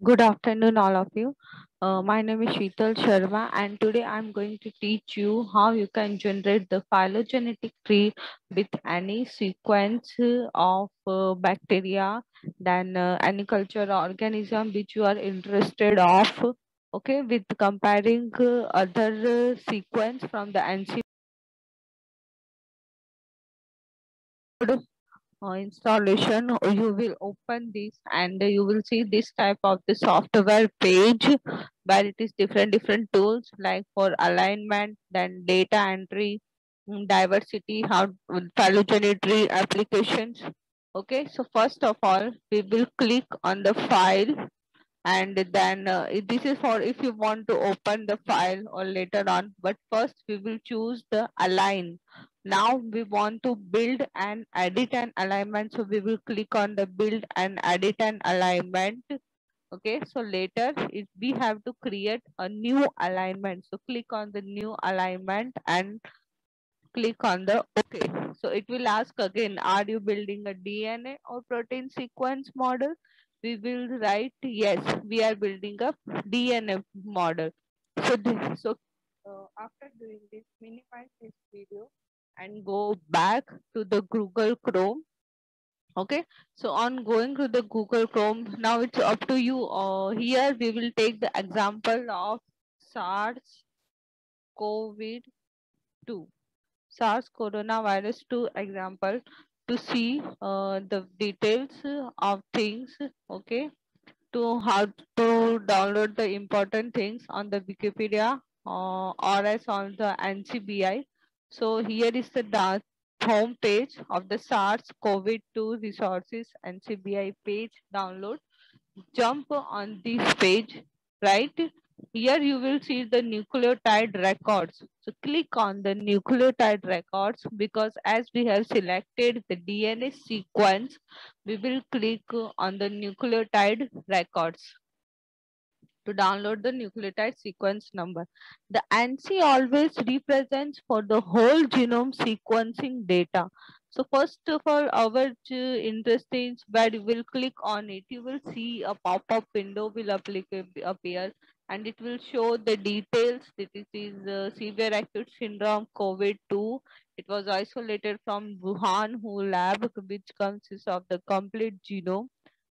Good afternoon, all of you. My name is Sheetal Sharma, and today I'm going to teach you how you can generate the phylogenetic tree with any sequence of bacteria, then any culture organism which you are interested of. Okay, with comparing other sequence from the ancient installation. You will open this and you will see this type of the software page where it is different tools like for alignment, then data entry, diversity, how phylogenetic applications. Okay, so first of all we will click on the file, and then this is for if you want to open the file or later on, but first we will choose the align. Now we want to build and edit an alignment, so we will click on the build and edit an alignment. Okay, so later if we have to create a new alignment, so click on the new alignment and click on the OK. So it will ask again, are you building a DNA or protein sequence model? We will write yes, we are building a DNA model. So after doing this, minimize this video and go back to the Google Chrome. Okay, so on going to the Google Chrome, now it's up to you. Here we will take the example of SARS-CoV-2. SARS coronavirus 2 example to see the details of things. Okay, to how to download the important things on the Wikipedia or as on the NCBI. So here is the home page of the SARS-CoV-2 resources NCBI page download. Jump on this page, right? Here you will see the nucleotide records. So click on the nucleotide records, because as we have selected the DNA sequence, we will click on the nucleotide records to download the nucleotide sequence number. The ANSI always represents for the whole genome sequencing data. So first of all, our interesting where you will click on it, you will see a pop-up window will appear, and it will show the details that it is severe acute syndrome COVID-2. It was isolated from Wuhan WHO lab, which consists of the complete genome.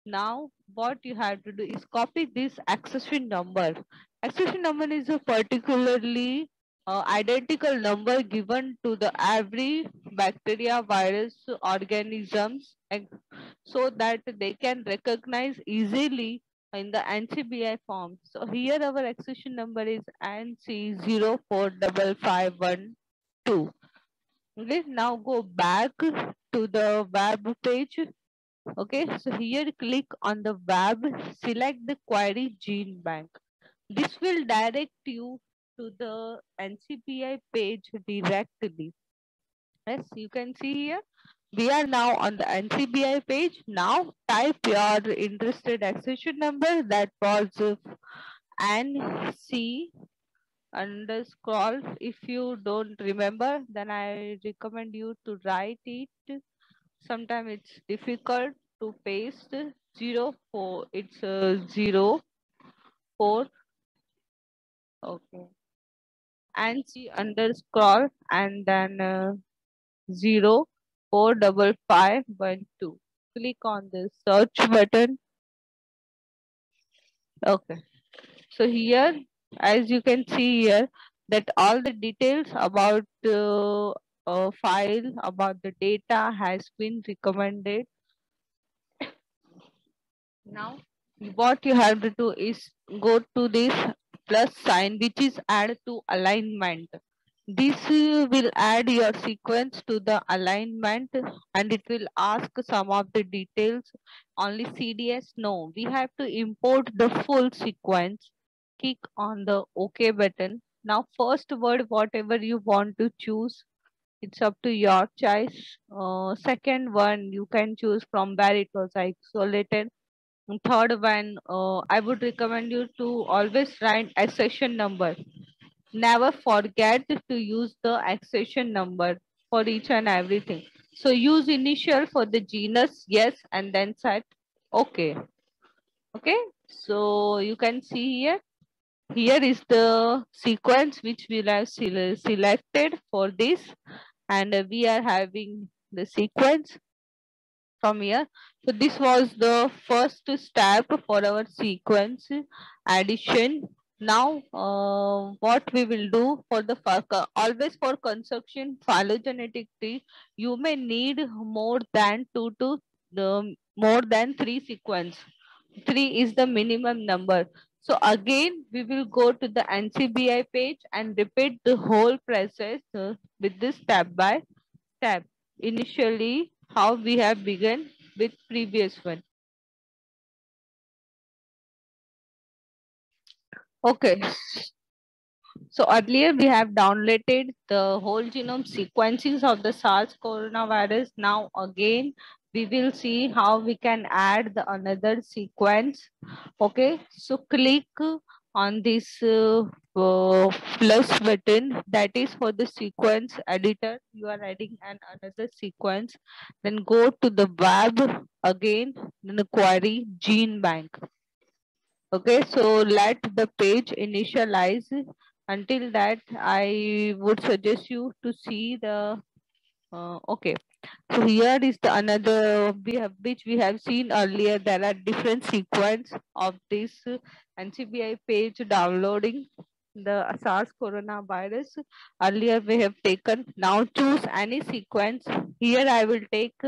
Now what you have to do is copy this accession number. Accession number is a particularly identical number given to the every bacteria, virus, organisms, and so that they can recognize easily in the NCBI form. So here our accession number is NC045512. Okay, now go back to the web page. Okay, so here click on the web, select the query gene bank. This will direct you to the NCBI page directly. Yes, you can see here. We are now on the NCBI page. Now type your interested accession number, that was NC underscore. If you don't remember, then I recommend you to write it. Sometimes it's difficult to paste 04. It's 04. Okay. And C underscore and then 045512. Click on the search button. Okay. So here, as you can see here, that all the details about file, about the data has been recommended. Now what you have to do is go to this plus sign, which is add to alignment. This will add your sequence to the alignment, and it will ask some of the details. Only CDS? No, we have to import the full sequence. Click on the OK button. Now first word, whatever you want to choose, it's up to your choice. Second one, you can choose from where it was isolated. Third one, I would recommend you to always write accession number. Never forget to use the accession number for each and everything. So use initial for the genus, yes, and then set OK. Okay. So you can see here. Here is the sequence which we have selected for this, and we are having the sequence from here. So this was the first step for our sequence addition. Now, what we will do for the always for construction phylogenetic tree, you may need more than two to the more than three sequence. Three is the minimum number. So again, we will go to the NCBI page and repeat the whole process with this step by step. Initially, how we have begun with previous one. Okay, so earlier we have downloaded the whole genome sequences of the SARS coronavirus. Now again, we will see how we can add the another sequence. Okay, so click on this plus button, that is for the sequence editor. You are adding another sequence. Then go to the web again, then the query gene bank. Okay, so let the page initialize. Until that, I would suggest you to see the okay. So here is the another we have which we have seen earlier. There are different sequence of this NCBI page downloading the SARS coronavirus. Earlier we have taken. Now choose any sequence. Here I will take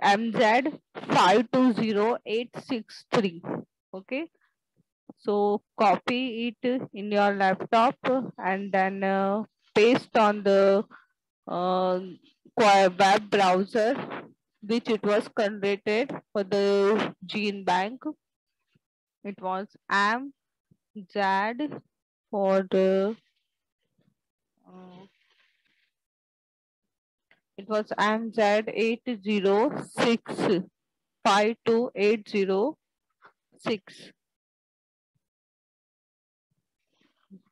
MZ 520863. Okay. So copy it in your laptop and then paste on the uh, web browser which it was generated for the gene bank. It was AMZAD for the it was AMZAD 806528006.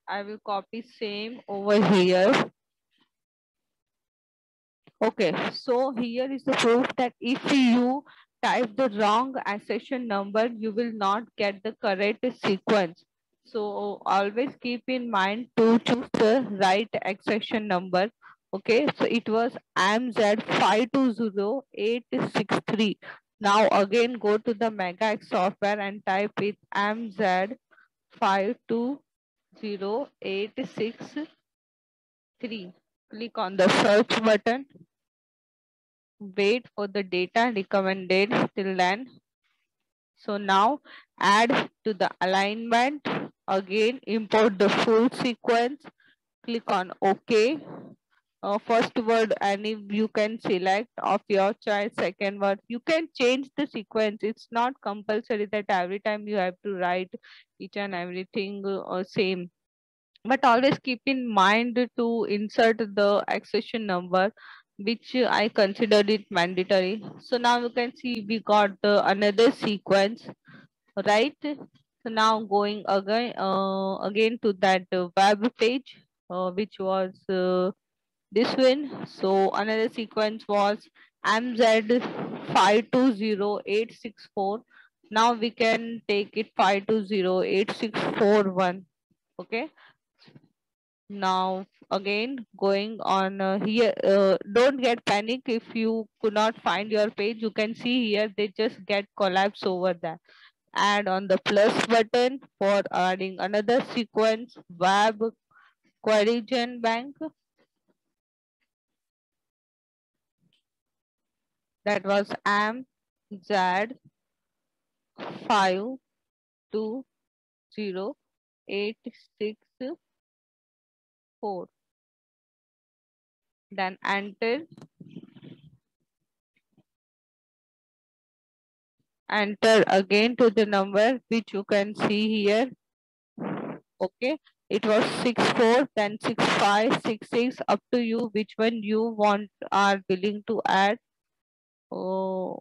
I will copy same over here. Okay, so here is the proof that if you type the wrong accession number, you will not get the correct sequence. So always keep in mind to choose the right accession number. Okay, so it was AMZ520863. Now again go to the MegaX software and type it AMZ520863. Click on the search button. Wait for the data recommended till then. So now add to the alignment. Again, import the full sequence. Click on OK. First word, any you can select of your choice. Second word, you can change the sequence. It's not compulsory that every time you have to write each and everything same. But always keep in mind to insert the accession number, which I considered it mandatory. So now you can see we got another sequence, right? So now going again to that web page, which was this one. So another sequence was MZ520864. Now we can take it 520861. Okay. Now again going on here, don't get panic if you could not find your page. You can see here they just get collapse over there. Add on the plus button for adding another sequence, web query gen bank. That was AMZ 520864. Then enter again to the number which you can see here. Okay, it was 64, then 65, 66, up to you which one you want are willing to add. Oh,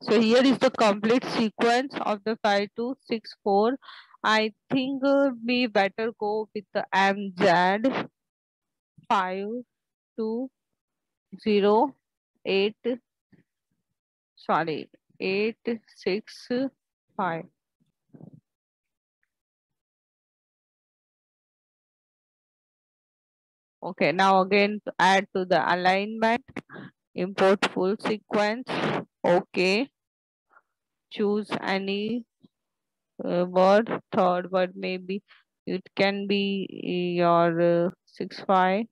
so here is the complete sequence of the 5264. I think we better go with the MZ 520864. 0 8 sorry 8 6 5. Okay, now again to add to the alignment, import full sequence. Okay, choose any word, third word maybe. It can be your 6 5.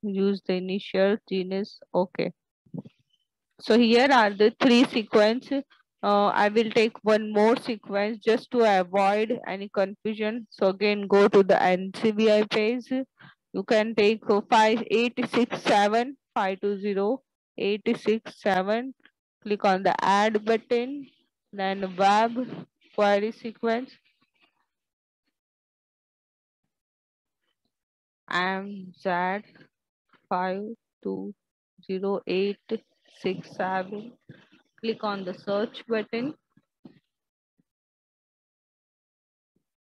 Use the initial genus. Okay. So here are the three sequence. I will take one more sequence just to avoid any confusion. So again, go to the NCBI page. You can take 5867 520 867. Click on the add button, then web query sequence. AMZ 520867. Click on the search button.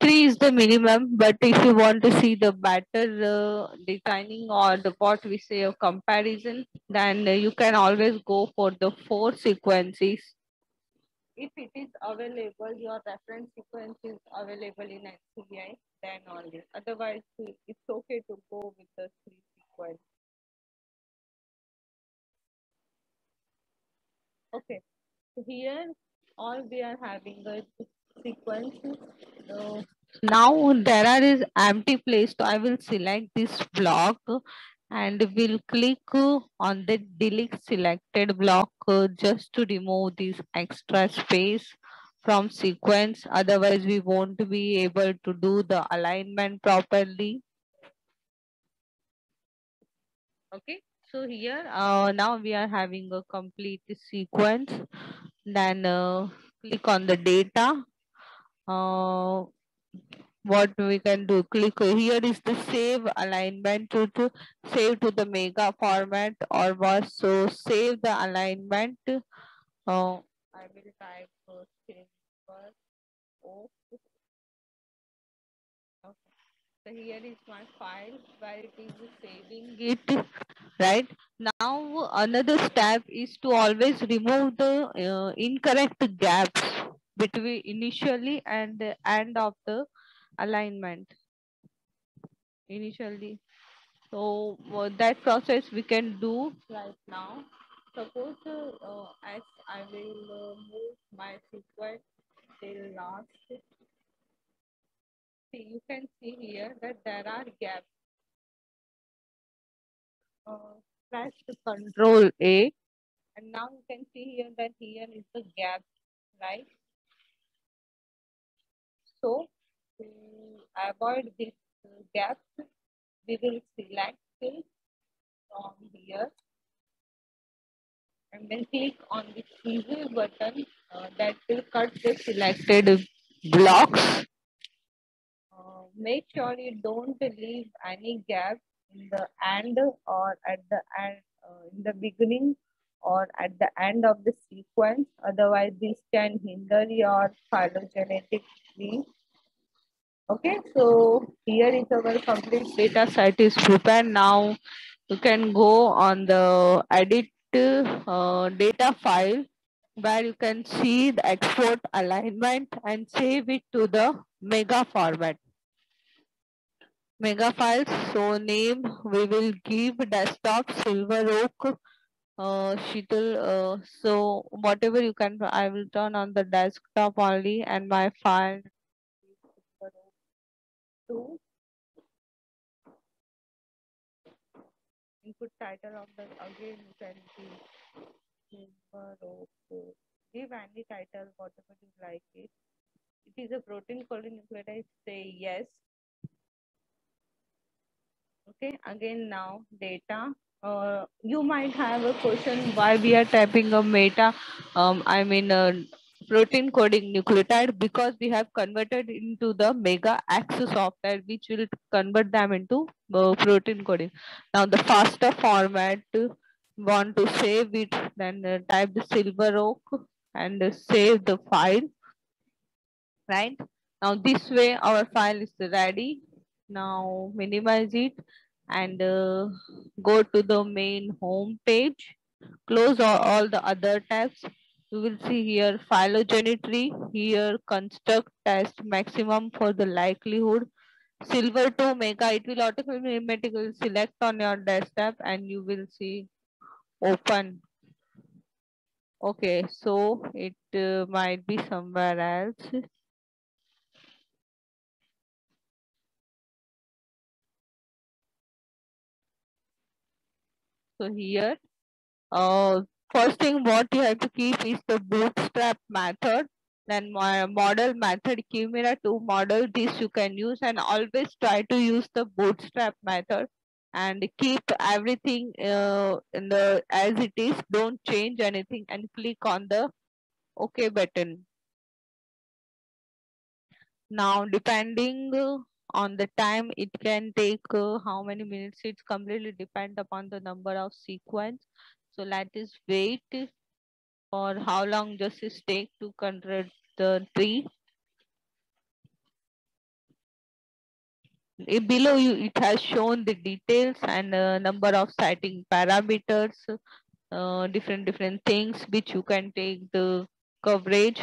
3 is the minimum, but if you want to see the better designing or the what we say a comparison, then you can always go for the 4 sequences. If it is available, your reference sequence is available in NCBI, then only. Otherwise, it's okay to go with the 3 sequence. Okay, so here all we are having a sequence. Uh, Now there are is empty place, so I will select this block and will click on the delete selected block just to remove this extra space from sequence. Otherwise, we won't be able to do the alignment properly. Okay, so here now we are having a complete sequence. Then click on the data. Uh, what we can do, click here is the save alignment to save to the mega format or was so save the alignment. I will type save first. Oh, okay. So here is my file where it is saving it, right? Now another step is to always remove the incorrect gaps between initially and the end of the alignment initially. So that process we can do right now. Suppose as I will move my sequence till last. See, you can see here that there are gaps. Press Control A, and now you can see here that here is the gap, right? So to avoid this gap, we will select it from here and then click on the easel button that will cut the selected blocks. Make sure you don't leave any gap in the end or at the end, in the beginning or at the end of the sequence. Otherwise, this can hinder your phylogenetic tree. Okay, so here is our complete data set is prepared. Now you can go on the edit data file where you can see the export alignment and save it to the mega format. Mega files. So name we will give desktop Silver Oak Sheetal. So whatever you can, I will turn on the desktop only and my file Silver Oak 2. Input title of the again you can give Silver Oak. Give any title whatever you like it. It is a protein coding nucleotide. Say yes. Okay, again now data. You might have a question why we are typing a meta, I mean protein coding nucleotide, because we have converted into the mega access software which will convert them into protein coding. Now the faster format, want to save it, then type the Silver Oak and save the file, right? Now this way our file is ready. Now minimize it and go to the main home page. Close all the other tabs. You will see here phylogenery, here construct test maximum for the likelihood. Silver to mega, it will automatically select on your desktop and you will see open. Okay, so it might be somewhere else. So here, first thing what you have to keep is the bootstrap method. Then model method Chimera to model this you can use, and always try to use the bootstrap method and keep everything in the as it is. Don't change anything and click on the OK button. Now, depending on the time, it can take how many minutes. It's completely depend upon the number of sequence. So let us wait for how long does it take to convert the tree. Below you, it has shown the details and number of citing parameters, different things which you can take the coverage.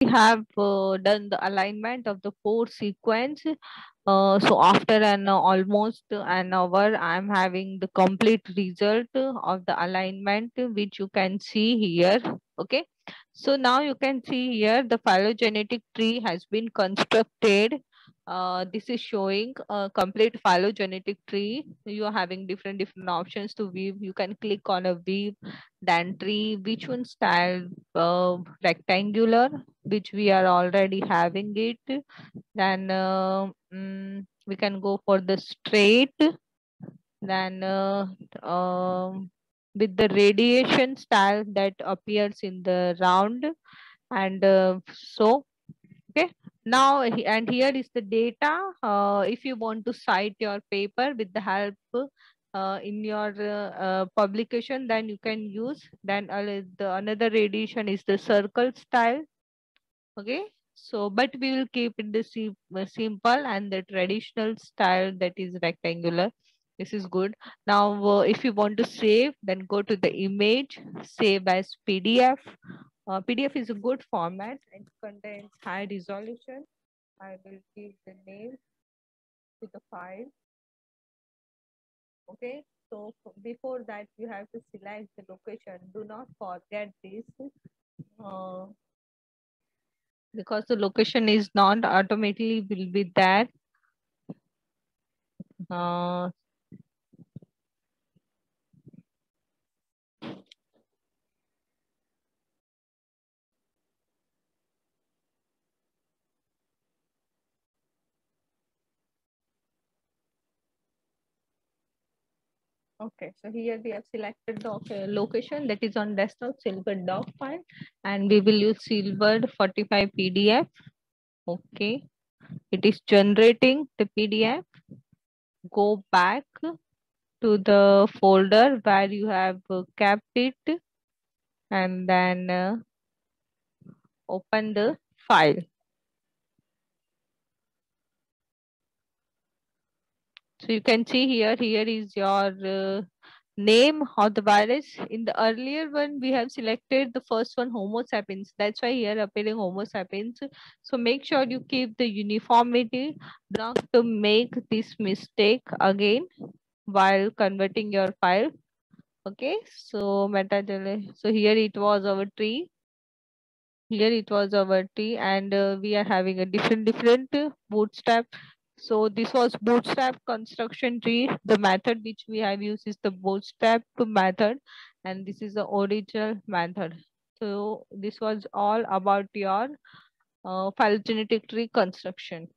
We have done the alignment of the 4 sequence. So after an almost an hour, I'm having the complete result of the alignment, which you can see here. Okay. So now you can see here the phylogenetic tree has been constructed. This is showing a complete phylogenetic tree. You are having different options to view. You can click on a view, then tree, which one style, rectangular, which we are already having it. Then we can go for the straight. Then with the radiation style that appears in the round, and so okay. Now and here is the data. If you want to cite your paper with the help in your publication, then you can use. Then the another radiation is the circle style. Okay, so but we will keep it the simple and the traditional style, that is rectangular. This is good. Now if you want to save, then go to the image, save as PDF. PDF is a good format and contains high resolution. I will give the name to the file. Okay, so before that you have to select the location. Do not forget this uh, because the location is not automatically will be there. Uh, okay, so here we have selected the location that is on desktop silver doc file, and we will use silver 45 PDF. Okay, it is generating the PDF. Go back to the folder where you have kept it, and then open the file. So you can see here is your name of the virus. In the earlier one, we have selected the first one, Homo sapiens. That's why here appearing Homo sapiens. So make sure you keep the uniformity, not to make this mistake again while converting your file. Okay, so so here it was our tree. Here it was our tree, and we are having a different bootstrap. So this was bootstrap construction tree. The method which we have used is the bootstrap method, and this is the original method. So this was all about your phylogenetic tree construction.